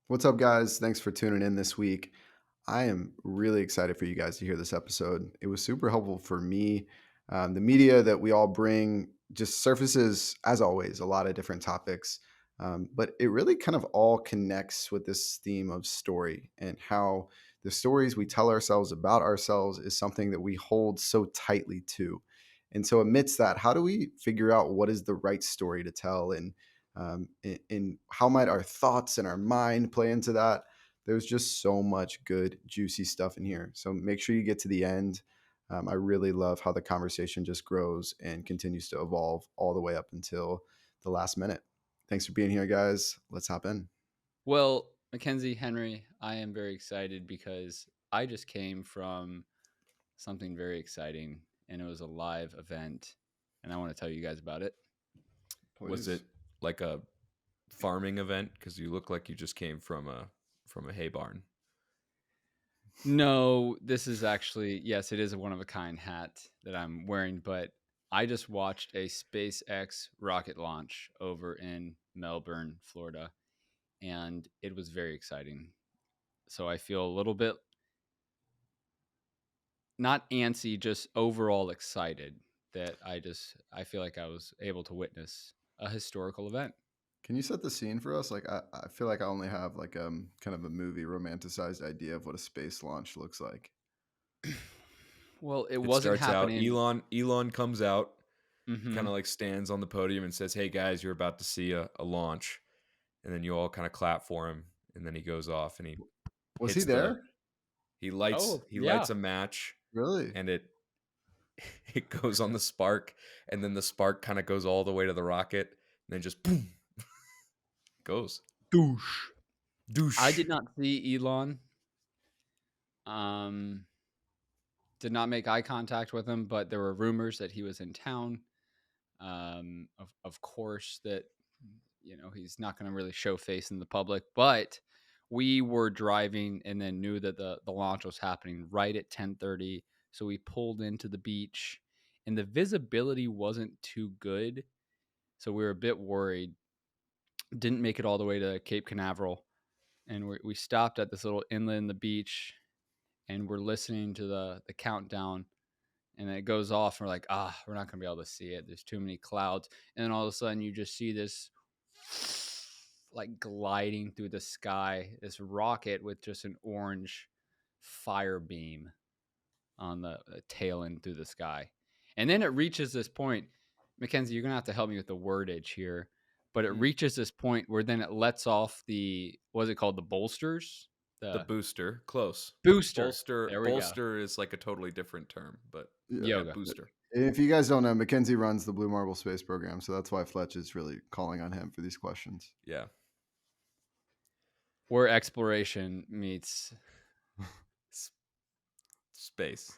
What's up, guys? Thanks for tuning in this week. I am really excited for you guys to hear this episode. It was super helpful for me. The media that we all bring just surfaces, as always, a lot of different topics, but it really kind of all connects with this theme of story and how the stories we tell ourselves about ourselves is something that we hold so tightly to. And so, amidst that, how do we figure out what is the right story to tell and how might our thoughts and our mind play into that? There's just so much good, juicy stuff in here. So make sure you get to the end. I really love how the conversation just grows and continues to evolve all the way up until the last minute. Thanks for being here, guys. Let's hop in. Well, Mackenzie, Henry, I am very excited because I just came from something very exciting and it was a live event and I want to tell you guys about it. Was Please. it like a farming event? Because you look like you just came from a hay barn. No, this is actually, yes, it is a one of a kind hat that I'm wearing, but I just watched a SpaceX rocket launch over in Melbourne, Florida, and it was very exciting. So I feel a little bit not antsy, just overall excited that I feel like I was able to witness a historical event. Can you set the scene for us? I feel like I only have like kind of a movie romanticized idea of what a space launch looks like. Well, it It wasn't starts out. happening. Elon comes out, kind Hmm. of like stands on the podium and says, "Hey guys, you're about to see a launch," and then you all kind of clap for him, and then he goes off and he Was he hits the there? Oh, he yeah. lights a match, Really? and it goes on the spark, and then the spark kind of goes all the way to the rocket, and then just boom goes. Douche. I Douche. did not see Elon. Um, did not make eye contact with him, but there were rumors that he was in town. Of course, that he's not going to really show face in the public, but we were driving and then knew that the launch was happening right at 10:30, so we pulled into the beach and the visibility wasn't too good, so we were a bit worried. Didn't make it all the way to Cape Canaveral, and we stopped at this little inlet in the beach, and we're listening to the countdown, and then it goes off, and we're like, we're not gonna be able to see it. There's too many clouds. And then all of a sudden you just see this like gliding through the sky, this rocket with just an orange fire beam on the tail end through the sky. And then it reaches this point. Mackenzie, you're gonna have to help me with the wordage here. But it Hmm. reaches this point where then it lets off the, what's it called? The bolsters? The The booster, close. booster. Bolster There we go. bolster is like a totally different term, but Yeah. yeah, Yoga. booster. If you guys don't know, McKenzie runs the Blue Marble Space Program, so that's why Fletch is really calling on him for these questions. Yeah. Where exploration meets. S- Space.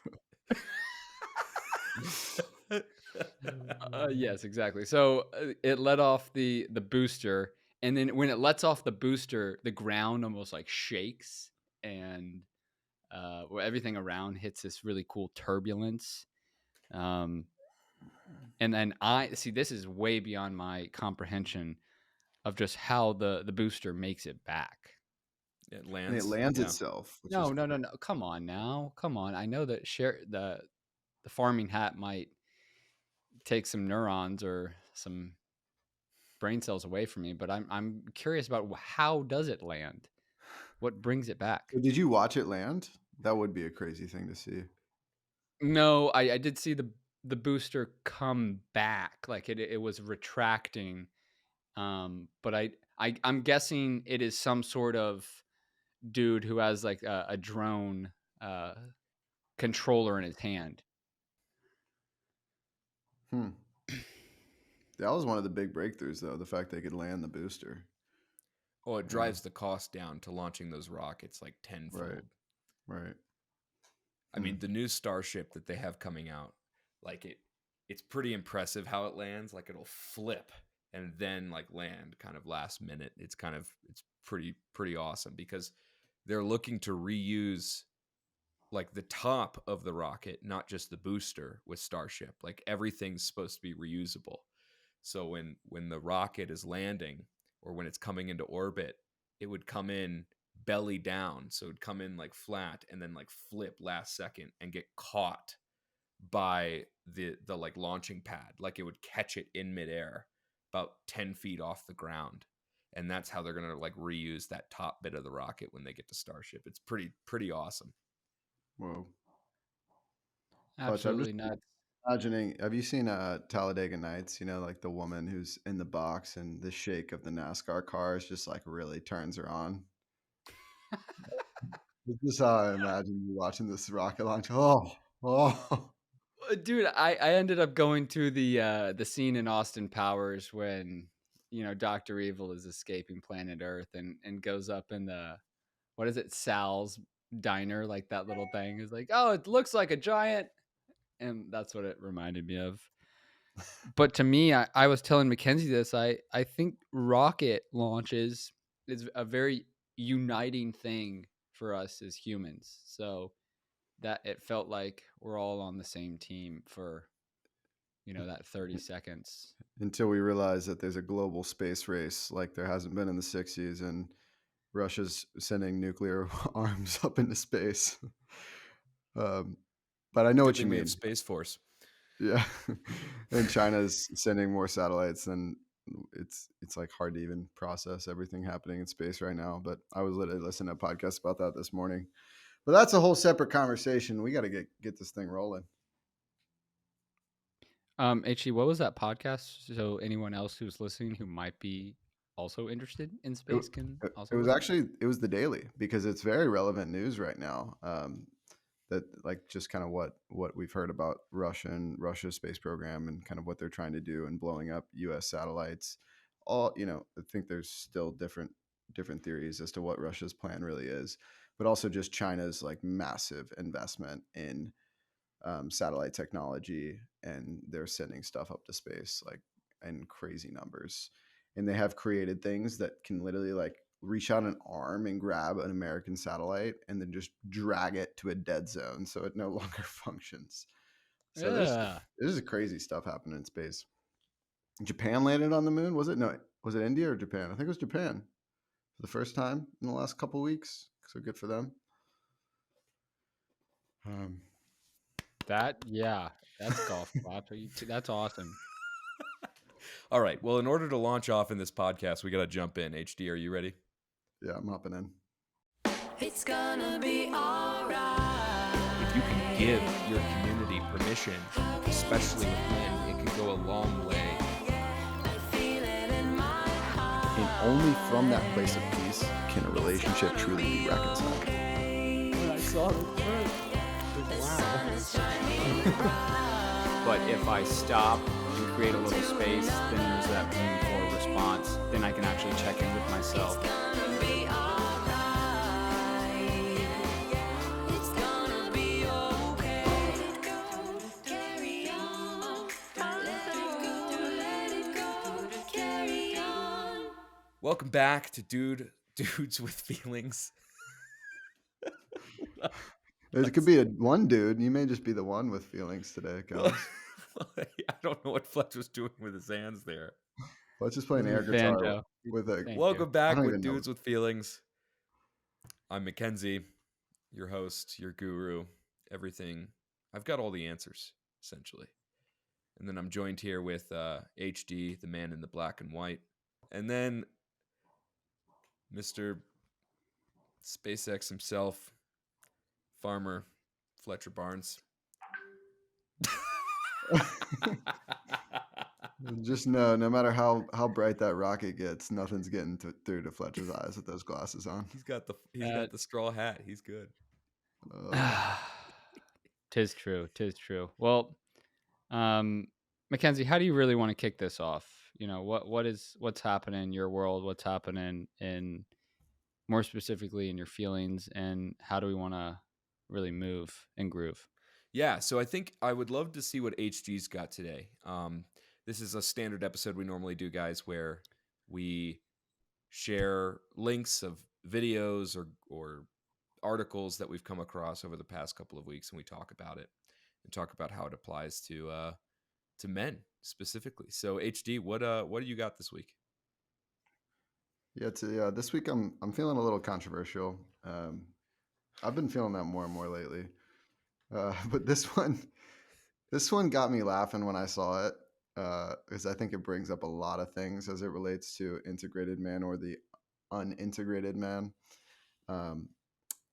Yes, exactly. So it let off the booster, and then when it lets off the booster, the ground almost like shakes, and everything around hits this really cool turbulence. Um, and then I see this is way beyond my comprehension of just how the booster makes it back. It And it lands. lands Yeah. itself, which is No, no, no, great. no. Come on now. Come on. I know that the farming hat might take some neurons or some brain cells away from me, but I'm curious about how does it land? What brings it back? Did you watch it land? That would be a crazy thing to see. No, I did see the booster come back, like it was retracting. But I'm guessing it is some sort of dude who has like a drone uh, controller in his hand. Hmm. That was one of the big breakthroughs, though, the fact they could land the booster. Oh, it Yeah. drives the cost down to launching those rockets like Right. tenfold. Right. I Hmm. mean, the new Starship that they have coming out, like it's pretty impressive how it lands. Like it'll flip and then like land kind of last minute. It's pretty awesome because they're looking to reuse like the top of the rocket, not just the booster with Starship. Like everything's supposed to be reusable. So when the rocket is landing or when it's coming into orbit, it would come in belly down. So it would come in like flat and then like flip last second and get caught by the like launching pad. Like it would catch it in midair about 10 feet off the ground. And that's how they're going to like reuse that top bit of the rocket when they get to Starship. It's pretty awesome. Whoa. Fletch, I'm just Absolutely nuts. imagining, have you seen Talladega Nights? You know, like the woman who's in the box and the shake of the NASCAR cars just like really turns her on. This is how I imagine you watching this rocket launch. Oh. Dude, I ended up going to the scene in Austin Powers when, Dr. Evil is escaping planet Earth and goes up in the, what is it, Sal's diner, like that little thing is like, oh, it looks like a giant, and that's what it reminded me of. But to me, I was telling McKenzie this, I think rocket launches is a very uniting thing for us as humans. So that it felt like we're all on the same team for, that 30 seconds. Until we realize that there's a global space race like there hasn't been in the 60s, and Russia's sending nuclear arms up into space. But I know Good what you thing we have mean. Space Force. Yeah. And China's sending more satellites, and it's like hard to even process everything happening in space right now. But I was literally listening to a podcast about that this morning. But that's a whole separate conversation. We got to get this thing rolling. HE, what was that podcast? So anyone else who's listening who might be also interested in space can It also was listen. actually it was the Daily, because it's very relevant news right now. That like just kind of what we've heard about Russia and Russia's space program and kind of what they're trying to do and blowing up U.S. satellites. All I think there's still different theories as to what Russia's plan really is, but also just China's like massive investment in satellite technology, and they're sending stuff up to space like in crazy numbers. And they have created things that can literally like reach out an arm and grab an American satellite and then just drag it to a dead zone so it no longer functions. So Yeah. there's crazy stuff happening in space. Japan landed on the moon. Was it? No, was it India or Japan? I think it was Japan for the first time in the last couple of weeks. So good for them. That's golf clap. That's awesome. All right. Well, in order to launch off in this podcast, we got to jump in. HD, are you ready? Yeah, I'm hopping in. It's gonna be alright. If you can give your community permission, especially with men, it can go a long way. And only from that place of peace can a relationship truly be reconciled. When I saw it first, but if I stop and create a little space, then there's that room for a response. Then I can actually check in with myself. Welcome back to Dudes with Feelings. It could be one dude. You may just be the one with feelings today, guys. I don't know what Fletch was doing with his hands there. Let's just play an air Banjo. guitar with a. Thank Welcome you. back I don't with even know. Dudes with Feelings. I'm McKenzie, your host, your guru, everything. I've got all the answers, essentially. And then I'm joined here with HD, the man in the black and white. And then Mr. SpaceX himself, Farmer Fletcher Barnes. Just know, no matter how bright that rocket gets, nothing's getting through to Fletcher's eyes with those glasses on. He's got the straw hat. He's good. Tis true. Well, Mackenzie, how do you really want to kick this off? What's happening in your world? What's happening in, more specifically, in your feelings, and how do we want to really move and groove? Yeah, so I think I would love to see what HG's got today. This is a standard episode we normally do, guys, where we share links of videos or articles that we've come across over the past couple of weeks, and we talk about it and talk about how it applies to men specifically. So HD, what do you got this week? Yeah, this week I'm feeling a little controversial. I've been feeling that more and more lately. But this one got me laughing when I saw it, because I think it brings up a lot of things as it relates to integrated man or the unintegrated man. Um,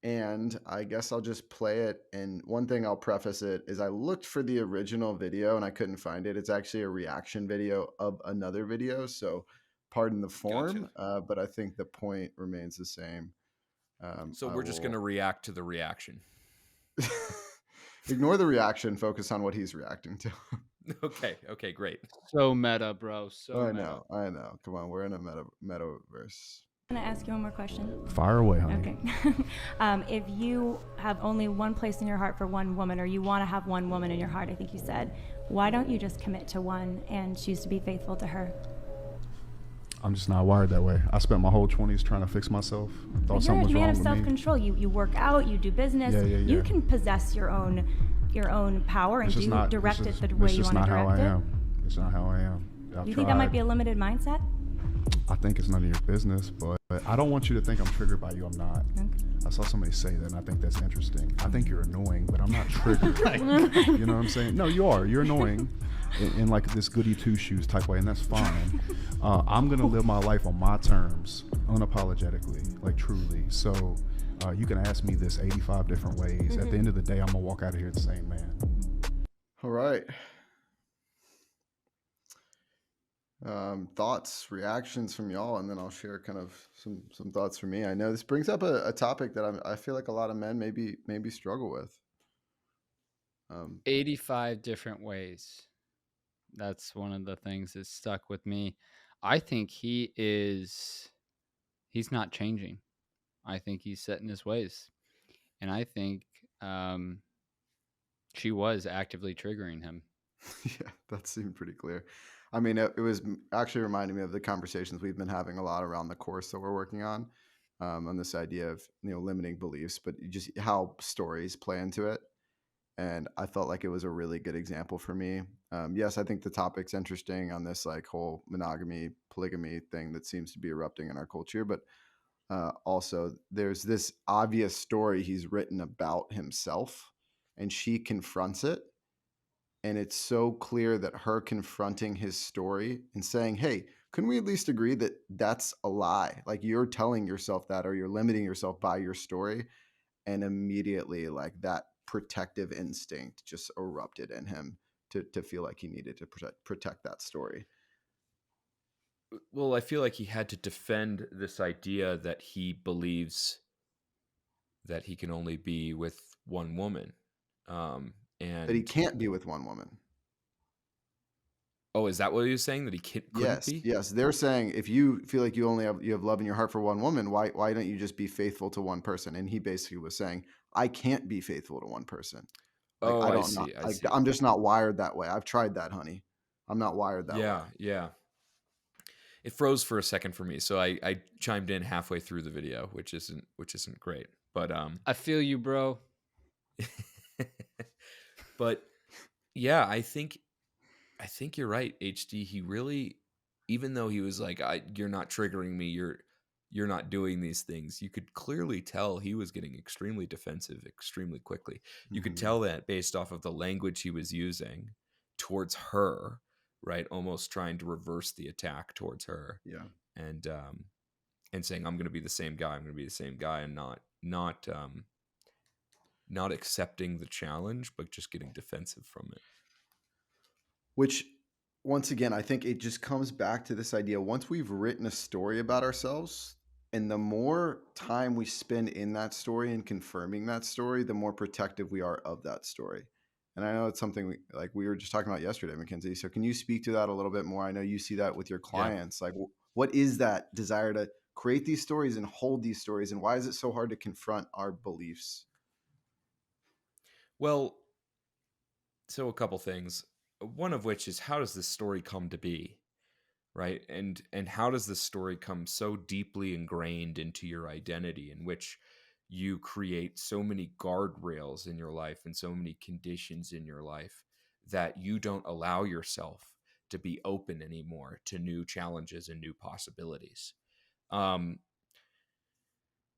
and I guess I'll just play it. And one thing I'll preface it is I looked for the original video and I couldn't find it. It's actually a reaction video of another video, so pardon the Gotcha. form, but I think the point remains the same. So I we're just going to will react to the reaction. ignore the reaction, focus on what he's reacting to. Okay, great. So meta, bro. So I meta. know. Come on, we're in a metaverse. I'm going to ask you one more question. Fire away, honey. Okay. If you have only one place in your heart for one woman, or you want to have one woman in your heart, I think you said, why don't you just commit to one and choose to be faithful to her? I'm just not wired that way. I spent my whole 20s trying to fix myself. Thought But you're something a was man wrong of with me. self-control. You work out, you do business. Yeah. You can possess your own power and It's just direct it's it just- the way it's you just want to not how direct I it. am. It's not how I am. I've You think that might tried. be a limited mindset? I think it's none of your business, but I don't want you to think I'm triggered by you. I'm not. Okay. I saw somebody say that, and I think that's interesting. I think you're annoying, but I'm not triggered. You know what I'm saying? No, you are. You're annoying in like this goody two-shoes type way, and that's fine. I'm going to live my life on my terms, unapologetically, like truly. So you can ask me this 85 different ways. At the end of the day, I'm going to walk out of here the same man. All right. Thoughts, reactions from y'all, and then I'll share kind of some thoughts from me. I know this brings up a topic that I feel like a lot of men maybe struggle with. 85 different ways. That's one of the things that stuck with me. I think he's not changing. I think he's set in his ways. And I think she was actively triggering him. Yeah, that seemed pretty clear. I mean, it was actually reminding me of the conversations we've been having a lot around the course that we're working on this idea of limiting beliefs, but just how stories play into it. And I felt like it was a really good example for me. Yes, I think the topic's interesting on this like whole monogamy, polygamy thing that seems to be erupting in our culture, but also there's this obvious story he's written about himself, and she confronts it. And it's so clear that her confronting his story and saying, hey, couldn't we at least agree that that's a lie? Like you're telling yourself that, or you're limiting yourself by your story. And immediately like that protective instinct just erupted in him to feel like he needed to protect that story. Well, I feel like he had to defend this idea that he believes that he can only be with one woman. And That he can't be with one woman. Oh, is that what he was saying? That he couldn't be? Yes. They're saying if you feel like you have love in your heart for one woman, why don't you just be faithful to one person? And he basically was saying, I can't be faithful to one person. Like, Oh, I I don't see. know. I Like, see. I'm just not wired that way. I've tried that, honey. I'm not wired that way. Yeah. It froze for a second for me, so I chimed in halfway through the video, which isn't great. But I feel you, bro. but yeah, I think you're right, HD. He really, even though he was like, you're not triggering me, you're not doing these things, you could clearly tell he was getting extremely defensive extremely quickly. You could tell that based off of the language he was using towards her, right? Almost trying to reverse the attack towards her. Yeah. And saying, I'm going to be the same guy. I'm going to be the same guy, and not accepting the challenge, but just getting defensive from it. Which, once again, I think it just comes back to this idea. Once we've written a story about ourselves, and the more time we spend in that story and confirming that story, the more protective we are of that story. And I know it's something we were just talking about yesterday, McKenzie. So can you speak to that a little bit more? I know you see that with your clients. Yeah. Like, what is that desire to create these stories and hold these stories? And why is it so hard to confront our beliefs? Well, so a couple things. One of which is, how does this story come to be, right? And how does this story come so deeply ingrained into your identity, in which you create so many guardrails in your life and so many conditions in your life that you don't allow yourself to be open anymore to new challenges and new possibilities? Um,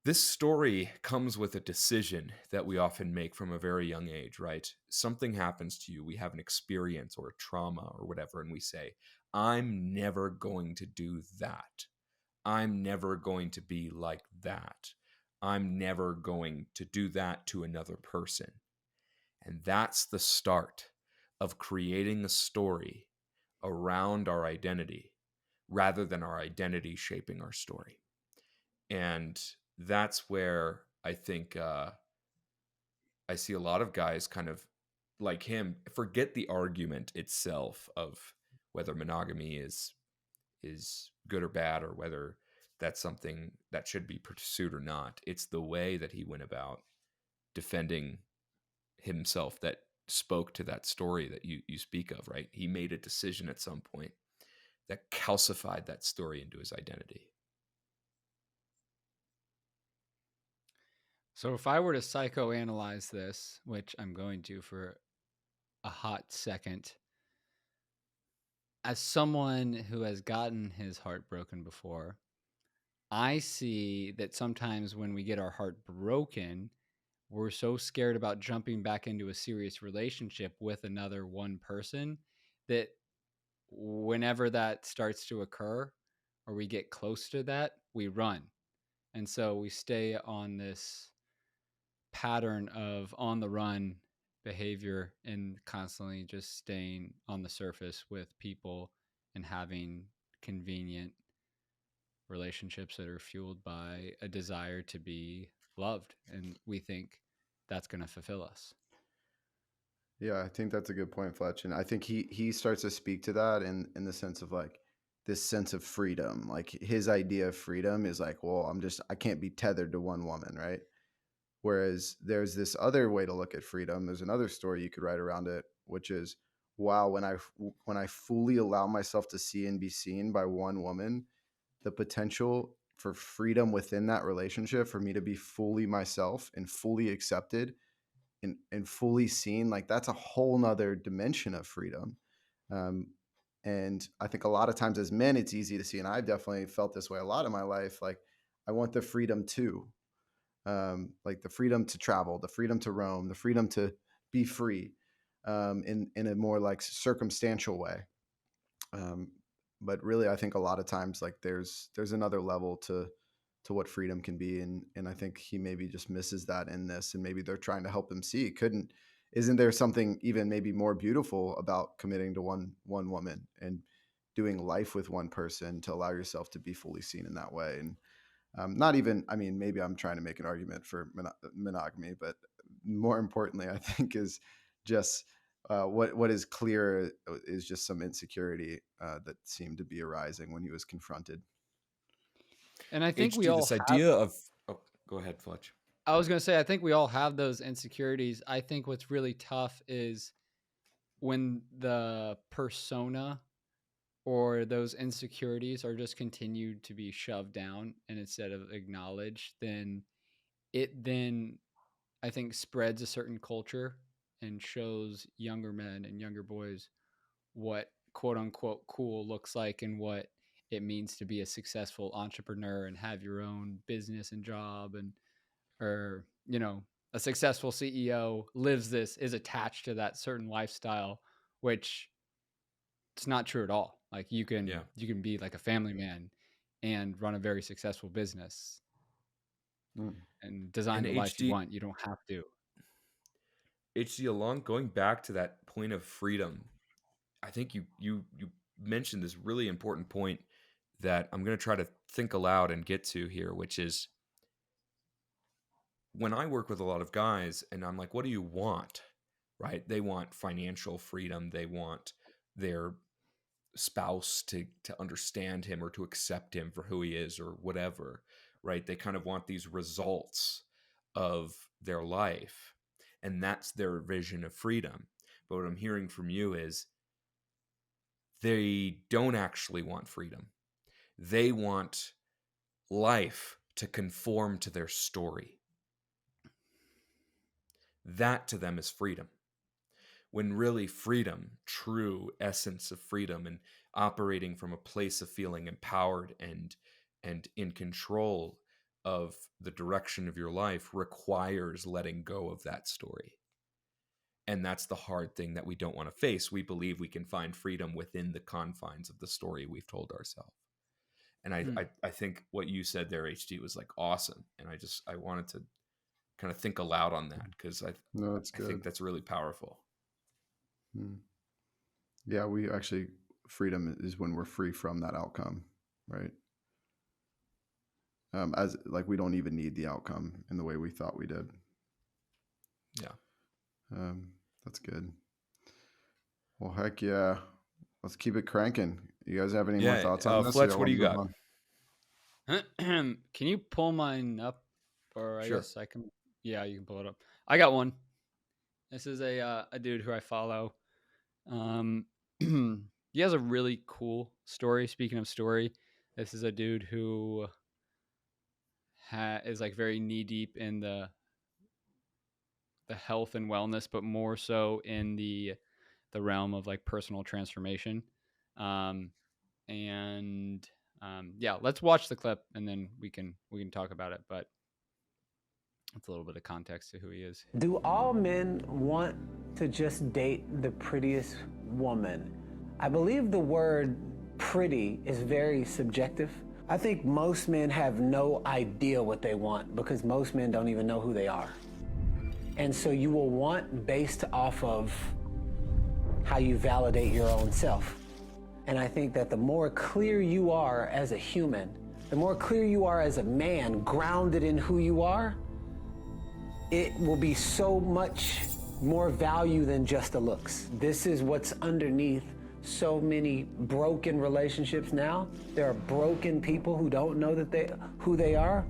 this story comes with a decision that we often make from a very young age, right? Something happens to you, we have an experience or a trauma or whatever, and we say, I'm never going to do that. I'm never going to be like that. I'm never going to do that to another person. And that's the start of creating a story around our identity rather than our identity shaping our story. And that's where I think I see a lot of guys kind of like him forget the argument itself of whether monogamy is good or bad, or whether that's something that should be pursued or not. It's the way that he went about defending himself that spoke to that story that you speak of, right? He made a decision at some point that calcified that story into his identity. So if I were to psychoanalyze this, which I'm going to for a hot second, as someone who has gotten his heart broken before, I see that sometimes when we get our heart broken, we're so scared about jumping back into a serious relationship with another one person that whenever that starts to occur or we get close to that, we run. And so we stay on this pattern of on the run behavior and constantly just staying on the surface with people and having convenient relationships that are fueled by a desire to be loved. And we think that's going to fulfill us. Yeah, I think that's a good point, Fletch. And I think he starts to speak to that in the sense of like this sense of freedom. Like his idea of freedom is like, well, I can't be tethered to one woman, right? Whereas there's this other way to look at freedom. There's another story you could write around it, which is, wow, when I fully allow myself to see and be seen by one woman, the potential for freedom within that relationship, for me to be fully myself and fully accepted and fully seen, like that's a whole nother dimension of freedom. Um, and I think a lot of times as men, it's easy to see, and I've definitely felt this way a lot in my life. Like I want the freedom to, like the freedom to travel, the freedom to roam, the freedom to be free, in a more like circumstantial way. Um, but really, I think a lot of times like there's another level to what freedom can be, and I think he maybe just misses that in this, and maybe they're trying to help him see isn't there something even maybe more beautiful about committing to one woman and doing life with one person to allow yourself to be fully seen in that way. And not even, I mean, maybe I'm trying to make an argument for monogamy, but more importantly, I think is just what is clear is just some insecurity that seemed to be arising when he was confronted. And I think we HD, all this have, idea of go ahead, Fletch. I was going to say, I think we all have those insecurities. I think what's really tough is when the persona or those insecurities are just continued to be shoved down and instead of acknowledged, then I think spreads a certain culture and shows younger men and younger boys what quote unquote cool looks like and what it means to be a successful entrepreneur and have your own business and job, and or a successful CEO lives this, is attached to that certain lifestyle, which it's not true at all. Like you can be like a family man and run a very successful business and design And the life you HD, want. You don't have to. along going back to that point of freedom, I think you mentioned this really important point that I'm going to try to think aloud and get to here, which is when I work with a lot of guys and I'm like, what do you want? Right? They want financial freedom. They want their spouse to understand him or to accept him for who he is or whatever, right? They kind of want these results of their life, and that's their vision of freedom. But what I'm hearing from you is they don't actually want freedom. They want life to conform to their story. That to them is freedom. When really freedom, true essence of freedom and operating from a place of feeling empowered and in control of the direction of your life requires letting go of that story. And that's the hard thing that we don't want to face. We believe we can find freedom within the confines of the story we've told ourselves. And I think what you said there, HD, was like awesome. And I wanted to kind of think aloud on that, because I good. think that's really powerful. Yeah, we actually, freedom is when we're free from that outcome, right? As like, we don't even need the outcome in the way we thought we did. Yeah. That's good. Well, heck yeah. Let's keep it cranking. You guys have any more thoughts on this? Fletch, what do you got? Can you pull mine up? Or I Sure. guess I can. Yeah, you can pull it up. I got one. This is a dude who I follow. He has a really cool story. Speaking of story, this is a dude who is like very knee deep in the health and wellness, but more so in the realm of like personal transformation. Yeah, let's watch the clip and then we can talk about it. But it's a little bit of context to who he is. Do all men want to just date the prettiest woman? I believe the word pretty is very subjective. I think most men have no idea what they want because most men don't even know who they are. And so you will want based off of how you validate your own self. And I think that the more clear you are as a human, the more clear you are as a man, grounded in who you are, it will be so much more value than just the looks. This is what's underneath so many broken relationships now. There are broken people who don't know who they are,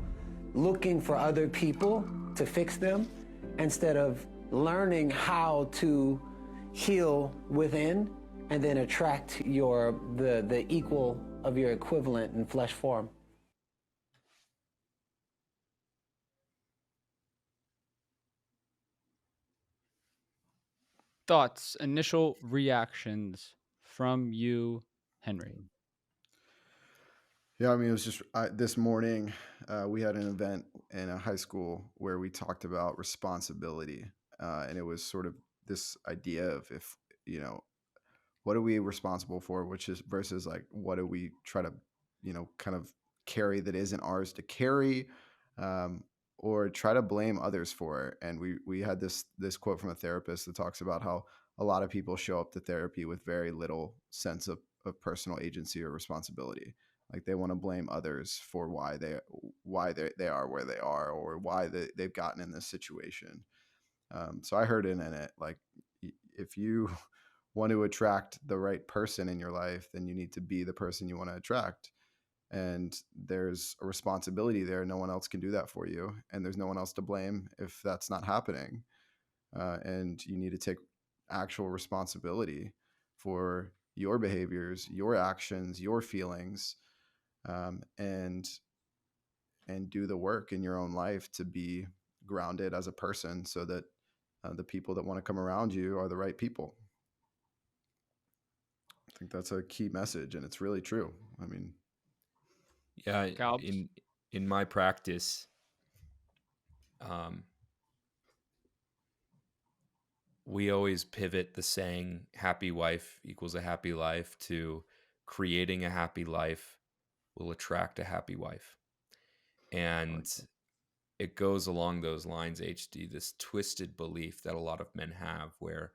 looking for other people to fix them instead of learning how to heal within and then attract the equal of your equivalent in flesh form. Thoughts, initial reactions from you, Henry? Yeah, I mean, it was just this morning, we had an event in a high school where we talked about responsibility. And it was sort of this idea of what are we responsible for, which is versus like, what do we try to, kind of carry that isn't ours to carry, or try to blame others for it. And we had this quote from a therapist that talks about how a lot of people show up to therapy with very little sense of personal agency or responsibility. Like they want to blame others for why they are where they are, or why they've gotten in this situation. So I heard in it, like, if you want to attract the right person in your life, then you need to be the person you want to attract. And there's a responsibility there. No one else can do that for you. And there's no one else to blame if that's not happening. And you need to take actual responsibility for your behaviors, your actions, your feelings, and do the work in your own life to be grounded as a person, so that the people that want to come around you are the right people. I think that's a key message, and it's really true. I mean, yeah, Calbs? in my practice, we always pivot the saying happy wife equals a happy life to creating a happy life will attract a happy wife. And it goes along those lines, HD, this twisted belief that a lot of men have where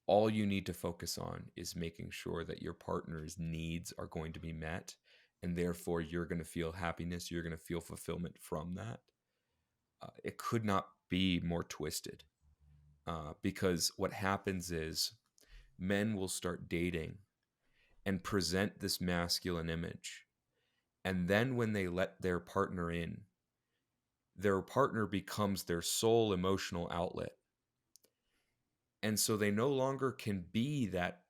all you need to focus on is making sure that your partner's needs are going to be met, and therefore you're going to feel happiness, you're going to feel fulfillment from that. It could not be more twisted, because what happens is men will start dating and present this masculine image. And then when they let their partner in, their partner becomes their sole emotional outlet. And so they no longer can be that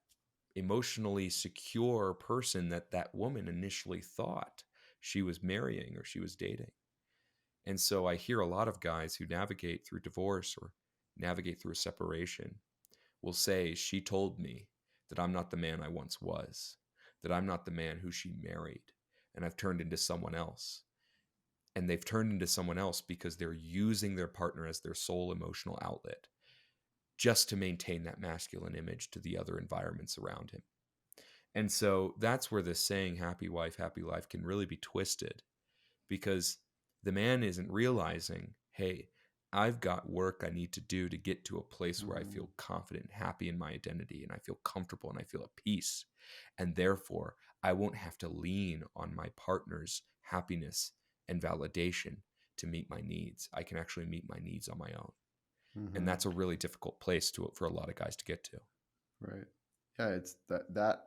emotionally secure person that woman initially thought she was marrying or she was dating. And so I hear a lot of guys who navigate through divorce or navigate through a separation will say, she told me that I'm not the man I once was, that I'm not the man who she married, and I've turned into someone else. And they've turned into someone else because they're using their partner as their sole emotional outlet just to maintain that masculine image to the other environments around him. And so that's where this saying, happy wife, happy life, can really be twisted, because the man isn't realizing, hey, I've got work I need to do to get to a place where I feel confident and happy in my identity, and I feel comfortable and I feel at peace. And therefore, I won't have to lean on my partner's happiness and validation to meet my needs. I can actually meet my needs on my own. And that's a really difficult place for a lot of guys to get to. Right. Yeah, it's that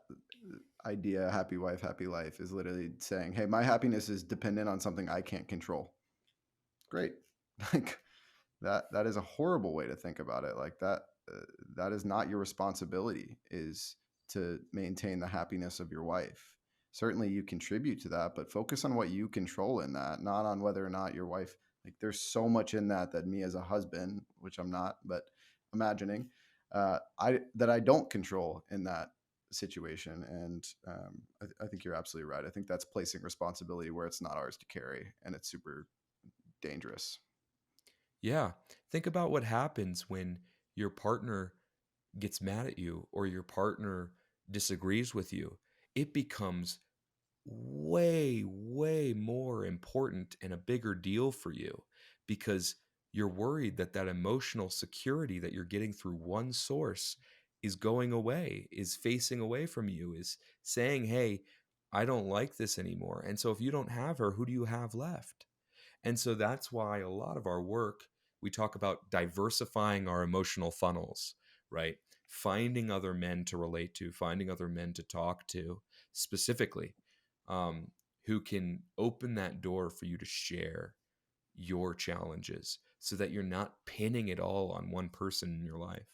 idea, happy wife, happy life, is literally saying, hey, my happiness is dependent on something I can't control. Great. Like that is a horrible way to think about it. Like that is not your responsibility, is to maintain the happiness of your wife. Certainly you contribute to that, but focus on what you control in that, not on whether or not your wife, like there's so much in that me as a husband, which I'm not, but imagining, I don't control in that situation. And I think you're absolutely right. I think that's placing responsibility where it's not ours to carry, and it's super dangerous. Yeah. Think about what happens when your partner gets mad at you or your partner disagrees with you. It becomes way, way more important and a bigger deal for you, because you're worried that that emotional security that you're getting through one source is going away, is facing away from you, is saying, hey, I don't like this anymore. And so if you don't have her, who do you have left? And so that's why a lot of our work, we talk about diversifying our emotional funnels, right? Finding other men to relate to, finding other men to talk to specifically, who can open that door for you to share your challenges so that you're not pinning it all on one person in your life.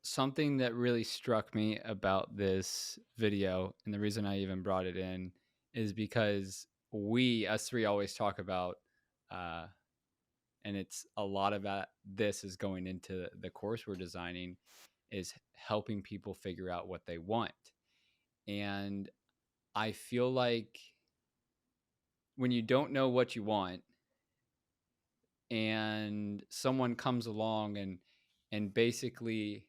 Something that really struck me about this video, and the reason I even brought it in, is because us three, always talk about, and it's a lot of this is going into the course we're designing, is helping people figure out what they want. And I feel like when you don't know what you want and someone comes along and basically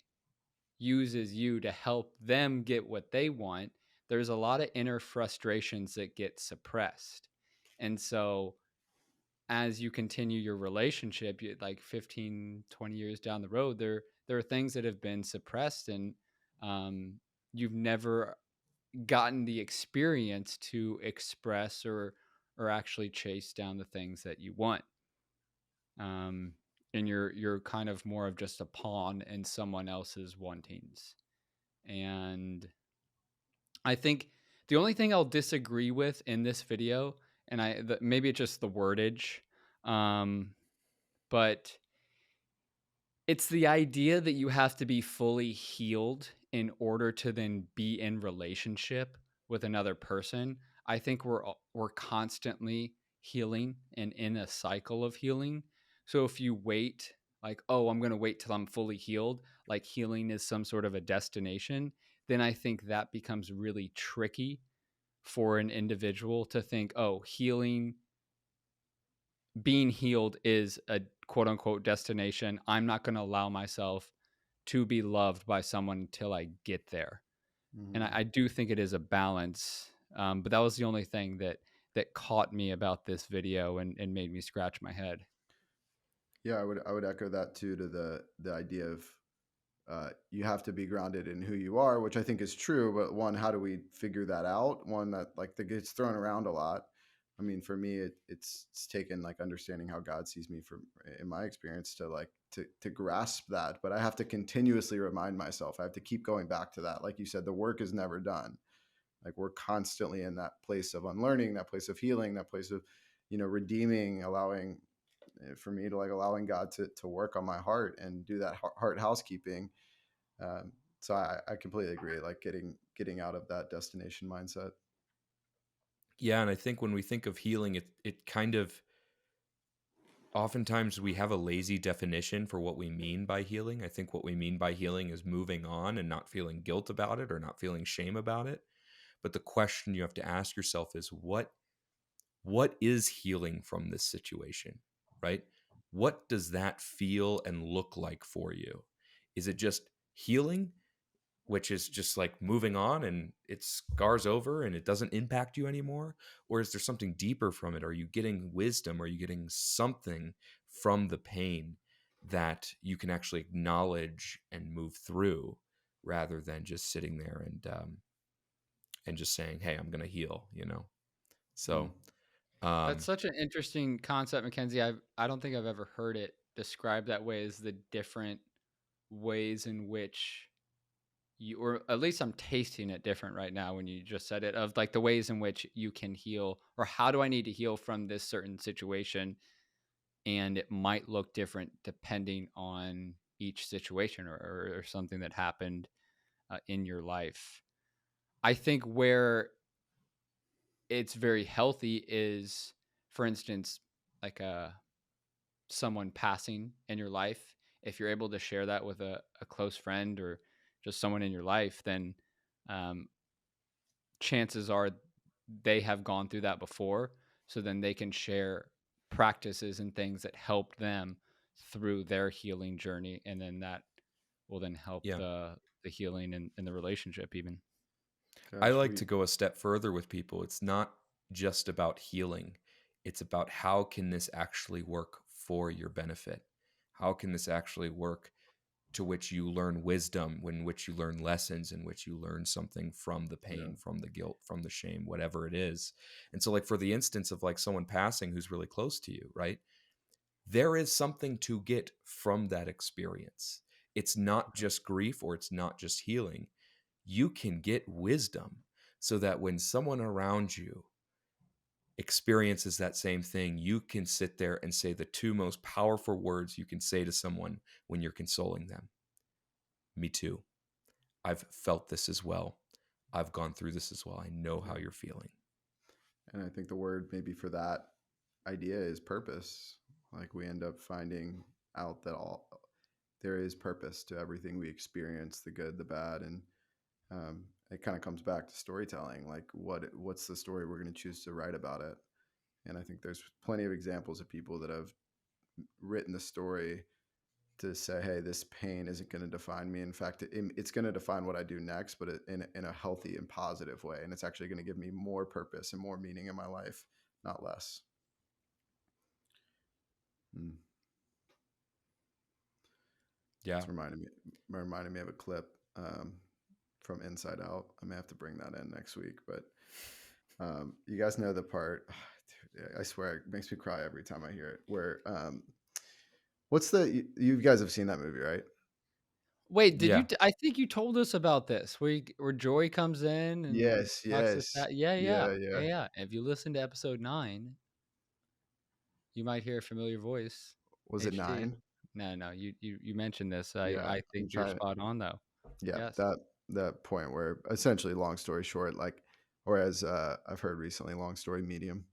uses you to help them get what they want, there's a lot of inner frustrations that get suppressed. And so as you continue your relationship, like 15, 20 years down the road, there are things that have been suppressed, and you've never gotten the experience to express or actually chase down the things that you want. And you're kind of more of just a pawn in someone else's wantings. And I think the only thing I'll disagree with in this video, and maybe it's just the wordage, but it's the idea that you have to be fully healed in order to then be in relationship with another person. I think we're constantly healing and in a cycle of healing. So if you wait, like, oh, I'm going to wait till I'm fully healed, like healing is some sort of a destination, then I think that becomes really tricky for an individual to think, oh, being healed is a quote unquote destination. I'm not going to allow myself to be loved by someone until I get there. And I do think it is a balance. But that was the only thing that caught me about this video and made me scratch my head. Yeah, I would echo that too, to the idea of you have to be grounded in who you are, which I think is true. But one, how do we figure that out? One that gets thrown around a lot. I mean, for me, it's taken like understanding how God sees me, in my experience, to grasp that. But I have to continuously remind myself. I have to keep going back to that. Like you said, the work is never done. Like we're constantly in that place of unlearning, that place of healing, that place of, redeeming, allowing, for me to allowing God to work on my heart and do that heart housekeeping. So I completely agree. Like getting out of that destination mindset. Yeah, and I think when we think of healing, it kind of oftentimes we have a lazy definition for what we mean by healing. I think what we mean by healing is moving on and not feeling guilt about it or not feeling shame about it. But the question you have to ask yourself is what is healing from this situation, right? What does that feel and look like for you? Is it just healing, which is just like moving on and it scars over and it doesn't impact you anymore? Or is there something deeper from it? Are you getting wisdom? Are you getting something from the pain that you can actually acknowledge and move through rather than just sitting there and just saying, hey, I'm going to heal, you know? So, That's um, such an interesting concept, Mackenzie. I don't think I've ever heard it described that way, as the different ways in which you, or at least I'm tasting it different right now when you just said it, of like the ways in which you can heal, or how do I need to heal from this certain situation? And it might look different depending on each situation, or something that happened in your life. I think where it's very healthy is, for instance, like someone passing in your life. If you're able to share that with a close friend or just someone in your life, then um, chances are they have gone through that before. So then they can share practices and things that helped them through their healing journey. And then that will then help yeah. the healing in the relationship even. I Gosh, like to go a step further with people. It's not just about healing. It's about how can this actually work for your benefit? How can this actually work to which you learn wisdom, in which you learn lessons, in which you learn something from the yeah, pain, from the guilt, from the shame, whatever it is. And so like for the instance of like someone passing who's really close to you, right? There is something to get from that experience. It's not just grief or it's not just healing. You can get wisdom so that when someone around you experiences that same thing, you can sit there and say the two most powerful words you can say to someone when you're consoling them. Me too. I've felt this as well. I've gone through this as well. I know how you're feeling. and I think the word maybe for that idea is purpose. Like we end up finding out that all there is purpose to everything we experience, the good, the bad, and it kind of comes back to storytelling. Like what's the story we're going to choose to write about it? And I think there's plenty of examples of people that have written the story to say, hey, this pain isn't going to define me. In fact, it's going to define what I do next, but in a healthy and positive way. And it's actually going to give me more purpose and more meaning in my life, not less. Mm. Yeah. It's reminding me of a clip from Inside Out. I may have to bring that in next week, but you guys know the part. Dude, I swear it makes me cry every time I hear it. Where you guys have seen that movie, right? Wait, did you? Yeah. I think you told us about this, where Joy comes in and Yes, talks to yes, that. Yeah, yeah, yeah, yeah. yeah, yeah. If you listen to episode 9, you might hear a familiar voice. Was it HT. 9? No, no, you mentioned this. Yeah, I I'm think you're trying. spot on though. Yeah, Yes. that point where essentially, long story short, like, or as I've heard recently, long story medium.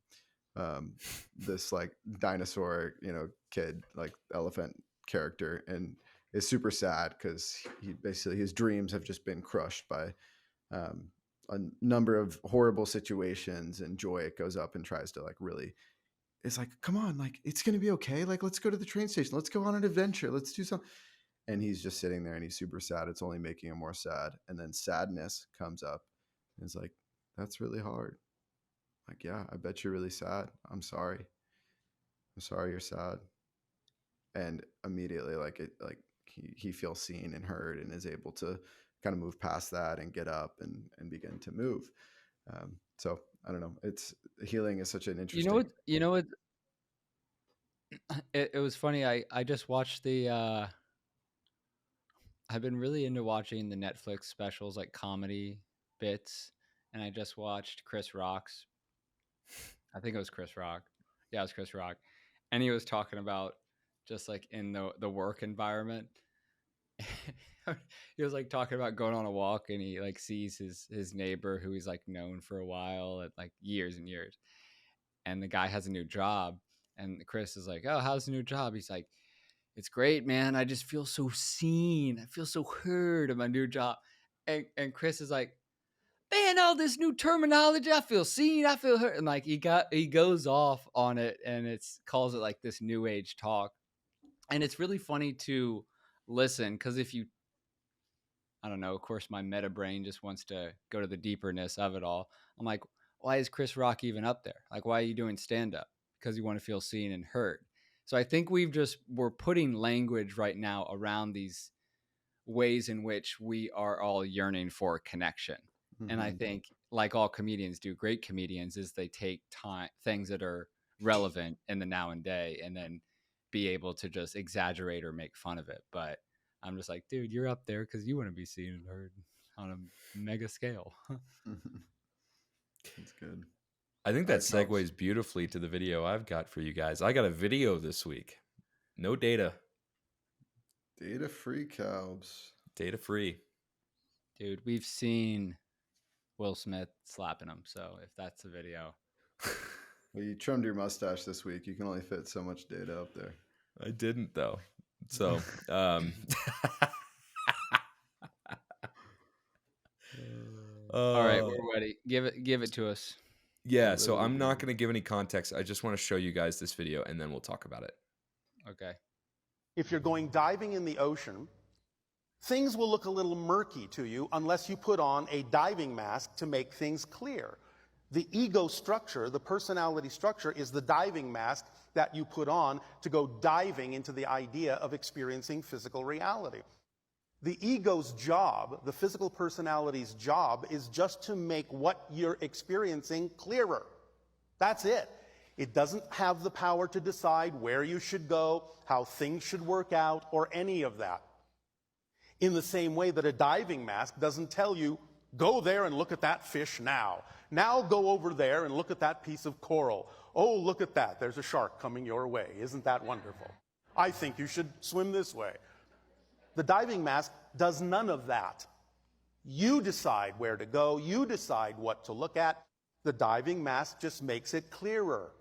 This like dinosaur, kid, like elephant character, and is super sad because he basically his dreams have just been crushed by um, a number of horrible situations. And Joy goes up and tries to like really, it's like, come on, like it's gonna be okay. Like let's go to the train station. Let's go on an adventure. Let's do something. And he's just sitting there and he's super sad. It's only making him more sad. And then sadness comes up. And it's like, that's really hard. Like, yeah, I bet you're really sad. I'm sorry. I'm sorry you're sad. And immediately, he feels seen and heard and is able to kind of move past that and get up and begin to move. So I don't know. It's healing is such an You know interesting. what? You know what? It was funny. I just watched the. I've been really into watching the Netflix specials, like comedy bits, and I just watched Chris Rock's. I think it was Chris Rock. Yeah, it was Chris Rock, and he was talking about just like in the work environment. He was like talking about going on a walk, and he like sees his neighbor who he's like known for a while, at like years and years, and the guy has a new job, And Chris is like, "Oh, how's the new job?" He's like, "It's great, man. I just feel so seen. I feel so heard in my new job." And Chris is like, "Man, all this new terminology. I feel seen. I feel heard." And like he goes off on it, and it's calls it like this new age talk. And it's really funny to listen because if you, I don't know, of course, my meta brain just wants to go to the deeperness of it all. I'm like, why is Chris Rock even up there? Like, why are you doing stand up? Because you want to feel seen and heard. So I think we're putting language right now around these ways in which we are all yearning for connection. And I think, like all comedians do, great comedians is they take time, things that are relevant in the now and day, and then be able to just exaggerate or make fun of it. But I'm just like, dude, you're up there because you want to be seen and heard on a mega scale. That's good. I think that segues beautifully to the video I've got for you guys. I got a video this week. No data. Data free, Calbs. Data free. Dude, we've seen Will Smith slapping him. So if that's the video. Well, you trimmed your mustache this week. You can only fit so much data up there. I didn't, though. So, all right, we're ready. Give it to us. Yeah, so I'm not going to give any context. I just want to show you guys this video, and then we'll talk about it. Okay. If you're going diving in the ocean, things will look a little murky to you unless you put on a diving mask to make things clear. The ego structure, the personality structure, is the diving mask that you put on to go diving into the idea of experiencing physical reality. The ego's job, the physical personality's job, is just to make what you're experiencing clearer. That's it. It doesn't have the power to decide where you should go, how things should work out, or any of that. In the same way that a diving mask doesn't tell you, go there and look at that fish now. Now go over there and look at that piece of coral. Oh, look at that. There's a shark coming your way. Isn't that wonderful? I think you should swim this way. The diving mask does none of that. You decide where to go. You decide what to look at. The diving mask just makes it clearer.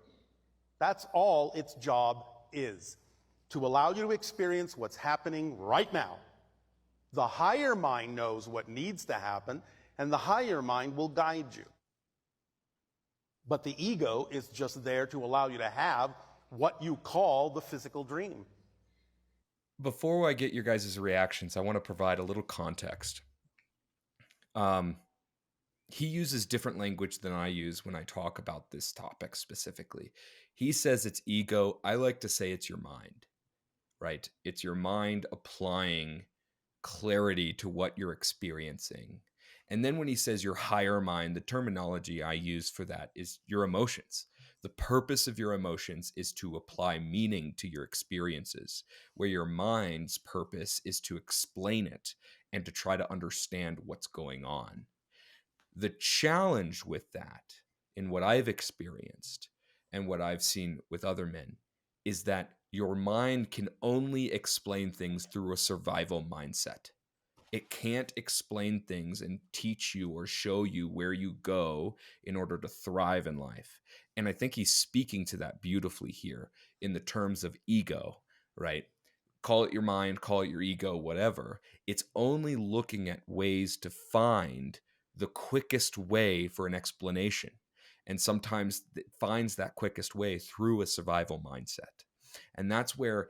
That's all its job is, to allow you to experience what's happening right now. The higher mind knows what needs to happen, and the higher mind will guide you. But the ego is just there to allow you to have what you call the physical dream. Before I get your guys' reactions, I want to provide a little context. He uses different language than I use when I talk about this topic specifically. He says it's ego. I like to say it's your mind, right? It's your mind applying clarity to what you're experiencing. And then when he says your higher mind, the terminology I use for that is your emotions. The purpose of your emotions is to apply meaning to your experiences, where your mind's purpose is to explain it and to try to understand what's going on. The challenge with that, in what I've experienced and what I've seen with other men, is that your mind can only explain things through a survival mindset. It can't explain things and teach you or show you where you go in order to thrive in life. And I think he's speaking to that beautifully here in the terms of ego, right? Call it your mind, call it your ego, whatever. It's only looking at ways to find the quickest way for an explanation. And sometimes it finds that quickest way through a survival mindset. And that's where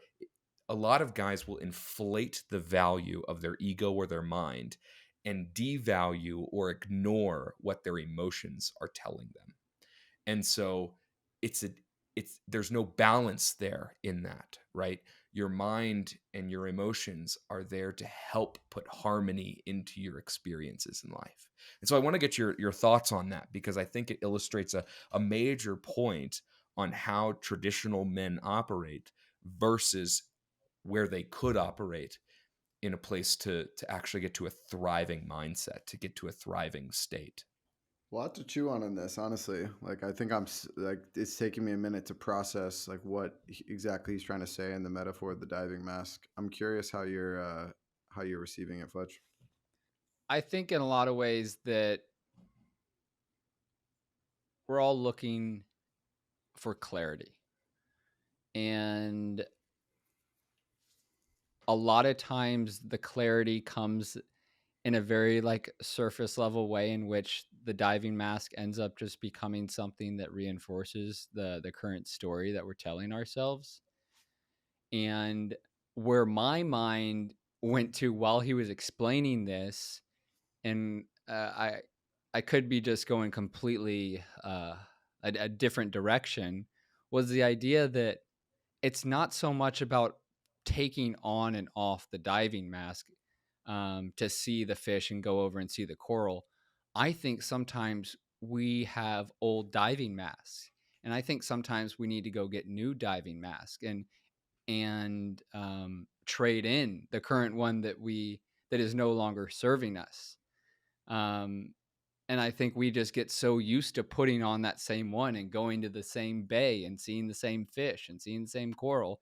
a lot of guys will inflate the value of their ego or their mind and devalue or ignore what their emotions are telling them. And so there's no balance there in that, right? Your mind and your emotions are there to help put harmony into your experiences in life. And so I want to get your thoughts on that, because I think it illustrates a major point on how traditional men operate versus where they could operate in a place to actually get to a thriving mindset, to get to a thriving state. A lot to chew on in this, honestly. Like, I think it's taking me a minute to process like what exactly he's trying to say in the metaphor of the diving mask. I'm curious how you're receiving it, Fletch. I think in a lot of ways that we're all looking for clarity. And a lot of times the clarity comes in a very like surface level way, in which the diving mask ends up just becoming something that reinforces the current story that we're telling ourselves. And where my mind went to while he was explaining this, and I could be just going completely a different direction, was the idea that it's not so much about taking on and off the diving mask to see the fish and go over and see the coral. I think sometimes we have old diving masks, and I think sometimes we need to go get new diving masks and trade in the current one that is no longer serving us. Um, and I think we just get so used to putting on that same one and going to the same bay and seeing the same fish and seeing the same coral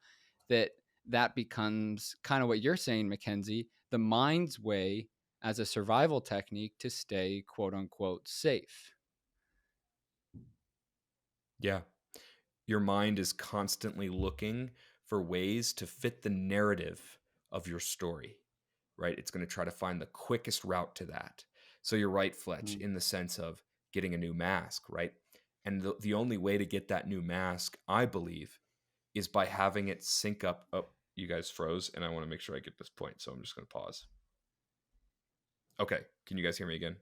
that that becomes kind of what you're saying, Mackenzie, the mind's way as a survival technique to stay quote unquote safe. Yeah. Your mind is constantly looking for ways to fit the narrative of your story, right? It's going to try to find the quickest route to that. So you're right, Fletch, Mm. in the sense of getting a new mask, right? And the only way to get that new mask, I believe, is by having it sync up. Oh, you guys froze, and I want to make sure I get this point. So I'm just going to pause. Okay. Can you guys hear me again?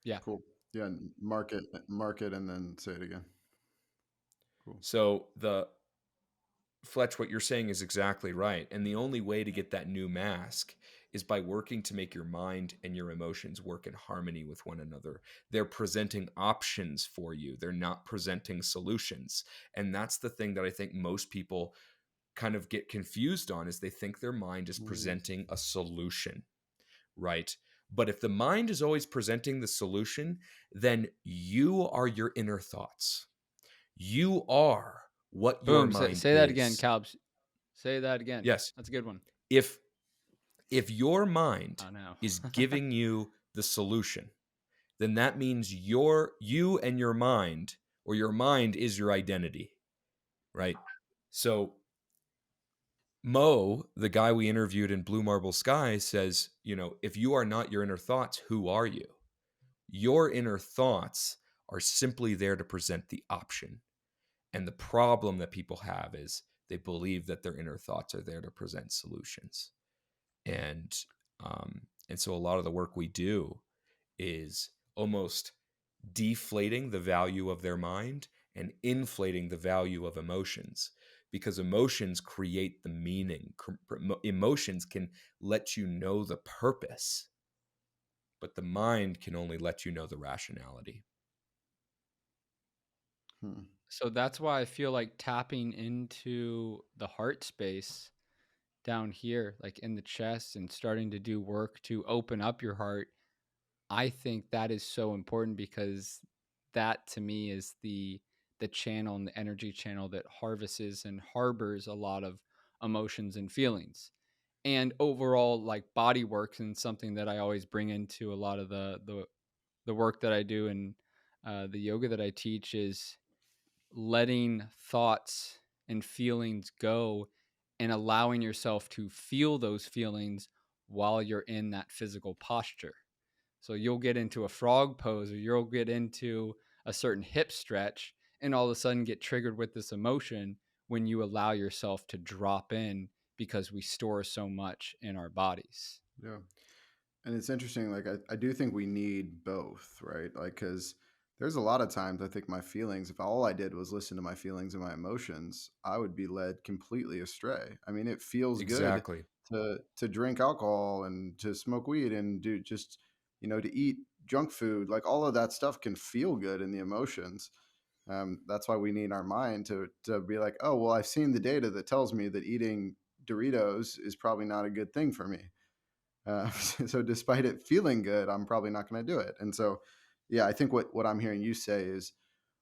Yeah. Cool. Yeah, and mark it, and then say it again. Cool. So Fletch, what you're saying is exactly right. And the only way to get that new mask is by working to make your mind and your emotions work in harmony with one another. They're presenting options for you. They're not presenting solutions. And that's the thing that I think most people kind of get confused on, is they think their mind is presenting a solution, right? But if the mind is always presenting the solution, then you are your inner thoughts. You are what your Boom. mind Say that again, is. Calbs. Say that again. Yes. That's a good one. If your mind Oh, no. is giving you the solution, then that means you and your mind, or your mind is your identity, right? So Mo, the guy we interviewed in Blue Marble Sky, says, if you are not your inner thoughts, who are you? Your inner thoughts are simply there to present the option. And the problem that people have is they believe that their inner thoughts are there to present solutions. And so a lot of the work we do is almost deflating the value of their mind and inflating the value of emotions, because emotions create the meaning. Emotions can let you know the purpose, but the mind can only let you know the rationality. So that's why I feel like tapping into the heart space down here, like in the chest, and starting to do work to open up your heart, I think that is so important, because that to me is the channel and the energy channel that harvests and harbors a lot of emotions and feelings. And overall, like body work, and something that I always bring into a lot of the work that I do and the yoga that I teach, is letting thoughts and feelings go and allowing yourself to feel those feelings while you're in that physical posture. So you'll get into a frog pose, or you'll get into a certain hip stretch, and all of a sudden get triggered with this emotion when you allow yourself to drop in, because we store so much in our bodies. Yeah. And it's interesting, like I do think we need both, right? Like, because there's a lot of times I think my feelings, if all I did was listen to my feelings and my emotions, I would be led completely astray. I mean, it feels good Exactly. to drink alcohol and to smoke weed and do just, to eat junk food. Like all of that stuff can feel good in the emotions. That's why we need our mind to be like, oh, well, I've seen the data that tells me that eating Doritos is probably not a good thing for me. So despite it feeling good, I'm probably not going to do it. And so, yeah, I think what I'm hearing you say is,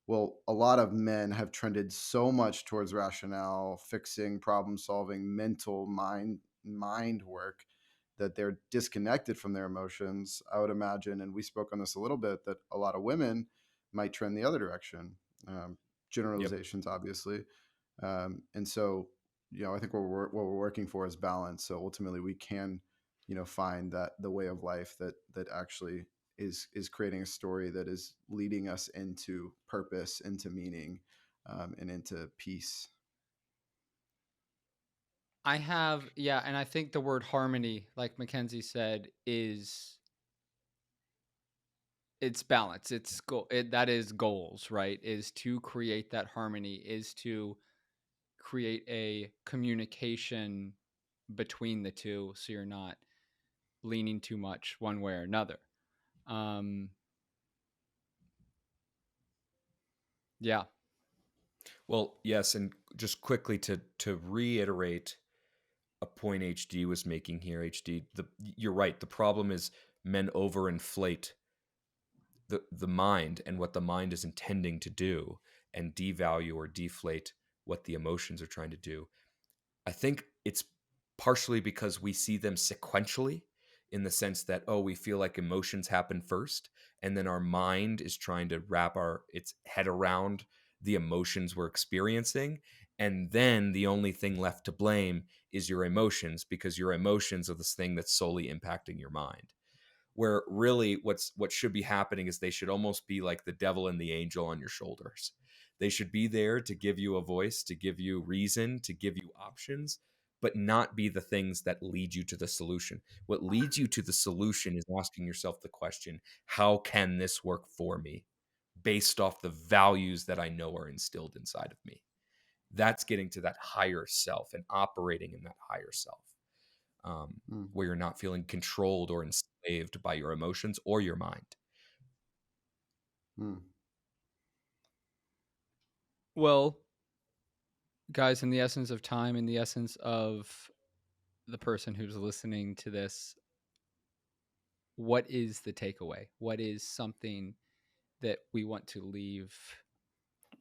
well, a lot of men have trended so much towards rationale, fixing, problem solving, mental mind work, that they're disconnected from their emotions. I would imagine, and we spoke on this a little bit, that a lot of women might trend the other direction. Yep. Generalizations, obviously, And so, I think what we're working for is balance. So ultimately we can, find that the way of life that actually is creating a story that is leading us into purpose, into meaning, and into peace. And I think the word harmony, like McKenzie said, it's balance. It's goal. That is goals, right? Is to create that harmony, is to create a communication between the two, so you're not leaning too much one way or another. Yeah. Well, yes, and just quickly to reiterate a point HD was making here, HD, you're right. The problem is men overinflate the mind and what the mind is intending to do, and devalue or deflate what the emotions are trying to do. I think it's partially because we see them sequentially, in the sense that, oh, we feel like emotions happen first, and then our mind is trying to wrap its head around the emotions we're experiencing, and then the only thing left to blame is your emotions, because your emotions are this thing that's solely impacting your mind. Where really what should be happening is they should almost be like the devil and the angel on your shoulders. They should be there to give you a voice, to give you reason, to give you options, but not be the things that lead you to the solution. What leads you to the solution is asking yourself the question, how can this work for me, based off the values that I know are instilled inside of me? That's getting to that higher self and operating in that higher self, Mm. where you're not feeling controlled or enslaved by your emotions or your mind. Mm. Well, guys, in the essence of time, in the essence of the person who's listening to this, what is the takeaway? What is something that we want to leave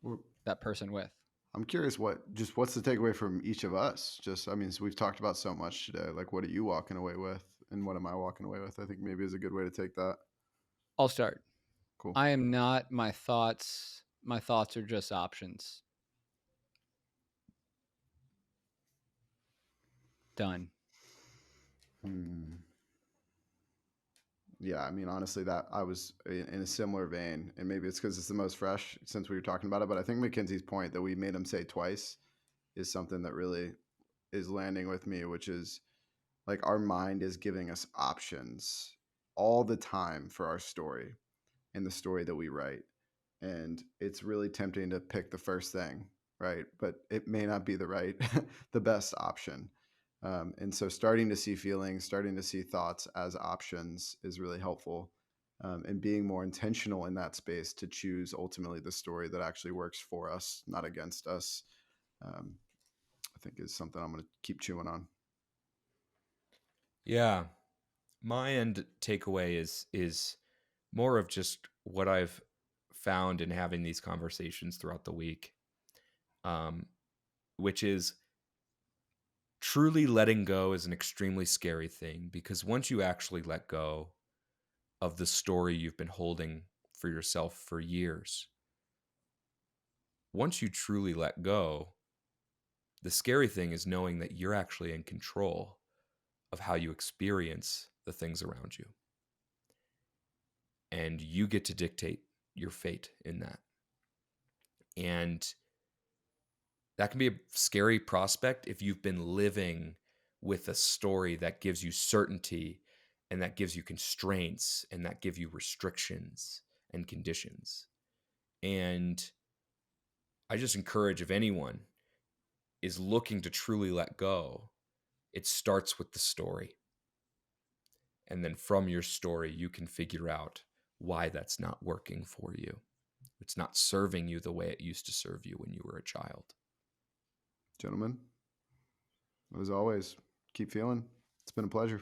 Well, that person with? I'm curious what's the takeaway from each of us? Just, I mean, so we've talked about so much today. Like, what are you walking away with, and what am I walking away with? I think maybe is a good way to take that. I'll start. Cool. I am not my thoughts. My thoughts are just options. Done. Yeah, I mean, honestly, that I was in a similar vein, and maybe it's because it's the most fresh since we were talking about it. But I think McKenzie's point that we made him say twice is something that really is landing with me, which is like our mind is giving us options all the time for our story and the story that we write. And it's really tempting to pick the first thing, right? But it may not be the right, the best option. And so starting to see feelings, starting to see thoughts as options is really helpful. And being more intentional in that space to choose ultimately the story that actually works for us, not against us, I think is something I'm going to keep chewing on. Yeah, my end takeaway is more of just what I've found in having these conversations throughout the week, which is truly letting go is an extremely scary thing, because once you actually let go of the story you've been holding for yourself for years, once you truly let go, the scary thing is knowing that you're actually in control of how you experience the things around you. And you get to dictate your fate in that. And that can be a scary prospect if you've been living with a story that gives you certainty, and that gives you constraints, and that give you restrictions and conditions. And I just encourage, if anyone is looking to truly let go, it starts with the story. And then from your story, you can figure out why that's not working for you. It's not serving you the way it used to serve you when you were a child. Gentlemen, as always, keep feeling. It's been a pleasure.